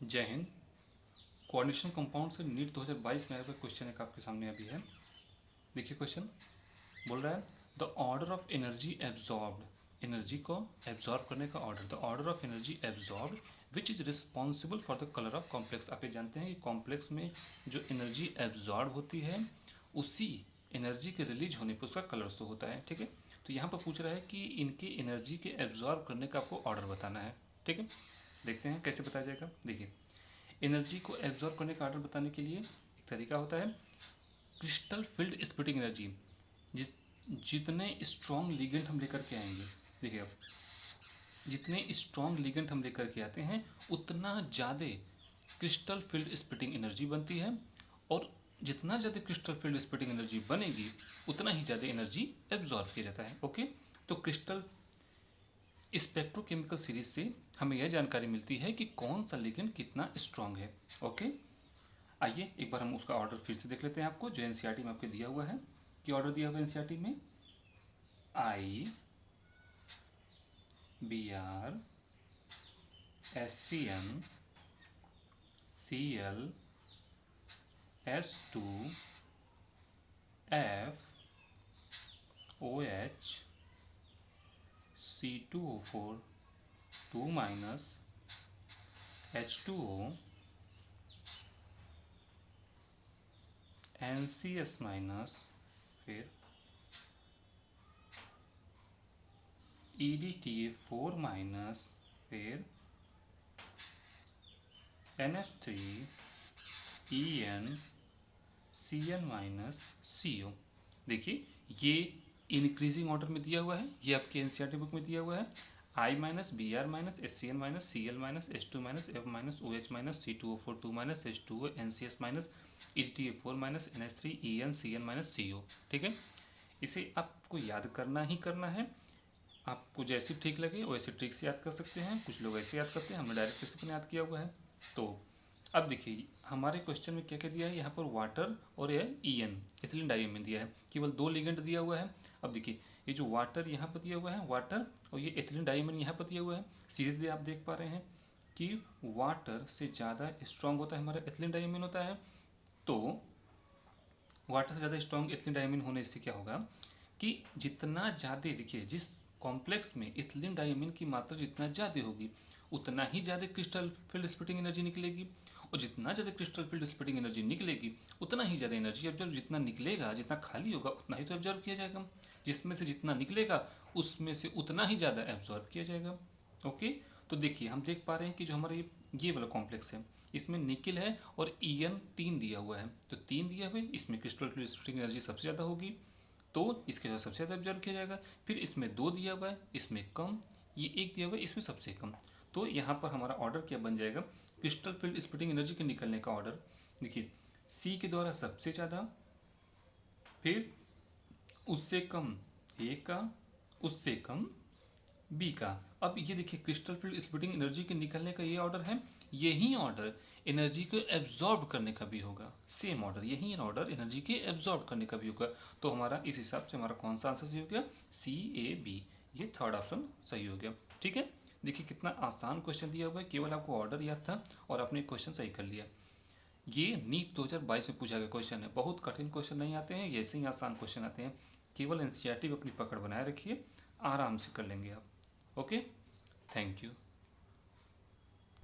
जय Hind. Coordination compound से NEET 2022 में आया हुआ क्वेश्चन एक आपके सामने अभी है। देखिए क्वेश्चन बोल रहा है the order of energy absorbed, energy को एब्जॉर्ब करने का order, the order of energy absorbed which is responsible for the colour of complex. आप ये जानते हैं कि कॉम्प्लेक्स में जो एनर्जी एब्जॉर्ब होती है उसी एनर्जी के रिलीज होने पर उसका कलर शो होता है। ठीक है, तो यहाँ पर पूछ रहा है कि इनकी एनर्जी के एब्जॉर्ब करने का आपको ऑर्डर बताना है। ठीक है, देखते हैं कैसे बताया जाएगा। देखिए, एनर्जी को एब्जॉर्ब करने का ऑर्डर बताने के लिए एक तरीका होता है क्रिस्टल फील्ड स्प्लिटिंग एनर्जी। जितने स्ट्रॉन्ग लिगेंड हम लेकर के आएंगे, देखिए अब जितने स्ट्रॉन्ग लिगेंड हम लेकर के आते हैं उतना ज़्यादा क्रिस्टल फील्ड स्प्लिटिंग एनर्जी बनती है, और जितना ज़्यादा क्रिस्टल फील्ड स्प्लिटिंग एनर्जी बनेगी उतना ही ज़्यादा एनर्जी एब्जॉर्ब किया जाता है। ओके, तो क्रिस्टल स्पेक्ट्रोकेमिकल सीरीज से हमें यह जानकारी मिलती है कि कौन सा लिगेंड कितना स्ट्रांग है। ओके, आइए एक बार हम उसका ऑर्डर फिर से देख लेते हैं। आपको जो एनसीईआरटी में आपको दिया हुआ है, कि ऑर्डर दिया हुआ है एनसीईआरटी में I B R S C M C L S two F O H C2O4 2 minus H2O NCS minus फिर EDTA4 माइनस फिर NH3 EnCN माइनस CO। देखिए ये इंक्रीजिंग ऑर्डर में दिया हुआ है, ये आपके एनसीईआरटी बुक में दिया हुआ है। I minus B R minus S C N minus C L minus H two minus F minus O H minus C2O4 2 minus H2O NCS minus EDTA4 minus NH3 EnCN minus CO। ठीक है, इसे आपको याद करना ही करना है। आपको जैसे ठीक लगे वैसे ट्रिक से याद कर सकते हैं, कुछ लोग ऐसे याद करते हैं, हमने डायरेक्ट रेसिपी याद किया हुआ है। तो अब देखिए हमारे क्वेश्चन में क्या क्या दिया है, यहाँ पर वाटर और यह EN एथिलीन डाइमीन दिया है, केवल दो लिगेंड दिया हुआ है। अब देखिए ये जो वाटर यहाँ पर दिया हुआ है, वाटर और ये एथिलीन डाइमीन यहाँ पर दिया हुआ है। सीरीजली आप देख पा रहे हैं कि वाटर से ज़्यादा स्ट्रॉन्ग होता है हमारा एथिलीन डाइमीन होता है। तो वाटर से ज़्यादा स्ट्रॉन्ग एथिलीन डाइमीन होने से क्या होगा कि जितना ज़्यादा, देखिए जिस कॉम्प्लेक्स में एथिलीन डाइमीन की मात्रा जितना ज़्यादा होगी उतना ही ज़्यादा क्रिस्टल फील्ड स्प्लिटिंग एनर्जी निकलेगी, और जितना ज़्यादा क्रिस्टल फील्ड स्प्लिटिंग एनर्जी निकलेगी उतना ही ज़्यादा एनर्जी ऑब्जर्व, जितना निकलेगा जितना खाली होगा उतना ही तो ऑब्जर्व किया जाएगा, जिसमें से जितना निकलेगा उसमें से उतना ही ज़्यादा एब्जॉर्ब किया जाएगा। ओके, तो देखिए हम देख पा रहे हैं कि जो हमारा ये वाला कॉम्प्लेक्स है इसमें निकिल है और EN 3 दिया हुआ है, तो 3 दिया हुआ है, इसमें क्रिस्टल फील्ड स्प्लिटिंग एनर्जी सबसे ज़्यादा होगी तो इसके साथ सबसे ज़्यादा ऑब्जर्व किया जाएगा। फिर इसमें 2 दिया हुआ है, इसमें कम, ये 1 दिया हुआ है, इसमें सबसे कम। तो यहाँ पर हमारा ऑर्डर क्या बन जाएगा, क्रिस्टल फील्ड स्प्लिटिंग एनर्जी के निकलने का ऑर्डर। देखिए C के द्वारा सबसे ज़्यादा, फिर उससे कम A का, उससे कम B का। अब ये देखिए क्रिस्टल फील्ड स्प्लिटिंग एनर्जी के निकलने का ये ऑर्डर है, यही ऑर्डर एनर्जी को एब्जॉर्ब करने का भी होगा। सेम ऑर्डर, यही ऑर्डर एनर्जी के एब्जॉर्ब करने का भी होगा। तो हमारा इस हिसाब से हमारा कौन सा आंसर सही हो गया, CAB, ये थर्ड ऑप्शन सही हो गया। ठीक है, देखिए कितना आसान क्वेश्चन दिया हुआ है, केवल आपको ऑर्डर याद था और आपने क्वेश्चन सही कर लिया। ये नीट 2022 में पूछा गया क्वेश्चन है, बहुत कठिन क्वेश्चन नहीं आते हैं, ऐसे ही आसान क्वेश्चन आते हैं। केवल एनसीईआरटी को अपनी पकड़ बनाए रखिए, आराम से कर लेंगे आप। Okay, thank you.